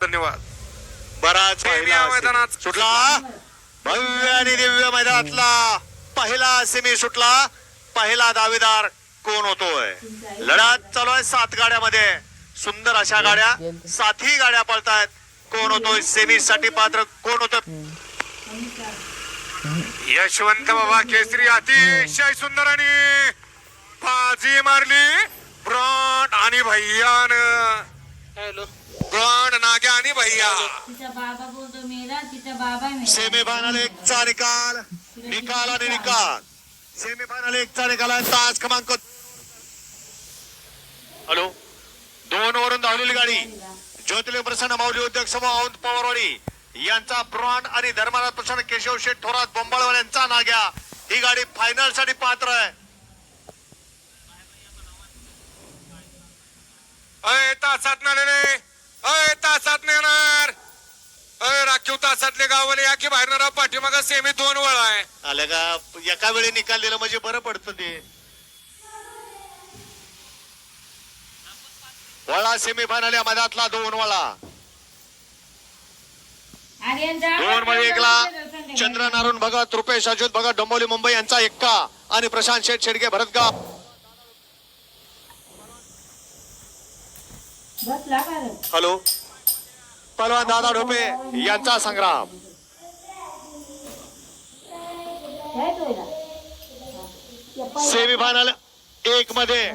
धन्यवाद. बराच मैदानात सुटला भव्य आणि दिव्य मैदानातला पहिला सेमी सुटला. पहिला दावेदार कोण होतोय? लढत चालू आहे 7 गाड्यामध्ये. सुंदर अशा गाड्या 7ही गाड्या पळतायत. कोण होतोय सेमी साठी पात्र? कोण होतं? यशवंत बाबा केसरी अतिशय सुंदर आणि बाजी मारली. ब्रॉन्ड आणि भैयान ब्रॉन्ड नाग्या आणि भैया तिचा बाबा बोलतो मेला, तिचा बाबा मेला. सेमी फायनल 1चा निकाल. निकाल आणि निकाल. सेमी फायनल 1चा निकाल आहे. तास क्रमांक हॅलो 2 वरून धावलेली गाडी ज्योतिर्लिंग प्रसन्न माऊली उद्योग समूह औंध पवारवाडी यांचा ब्रॉन्ड आणि धर्मराज प्रसन्न केशव शेठ थोरात बोंबाळवाल यांचा नाग्या ही गाडी फायनल साठी पात्र आहे. तासात नेलेले तासात नेणार राखीव तासातले गावले या की बाहेर पाठीमागा सेमी 2 वळा आहे. आलं का? एका वेळी निकाल दिला म्हणजे बरं पडतं ते. वळा सेमी फायनल या मैदानातला 2 वळा. आर्यन जा. 2 मध्ये 1ला चंद्र नारून भगत, रुपेश अच्युत भगत डोंबिवली मुंबई यांचा 1 आणि प्रशांत शेठ शेडगे भरतगाव. बसला का रे? हॅलो पहलवान दादा ढोपे यांचा संग्राम. काय तोयला? सेमी फायनल 1 मध्ये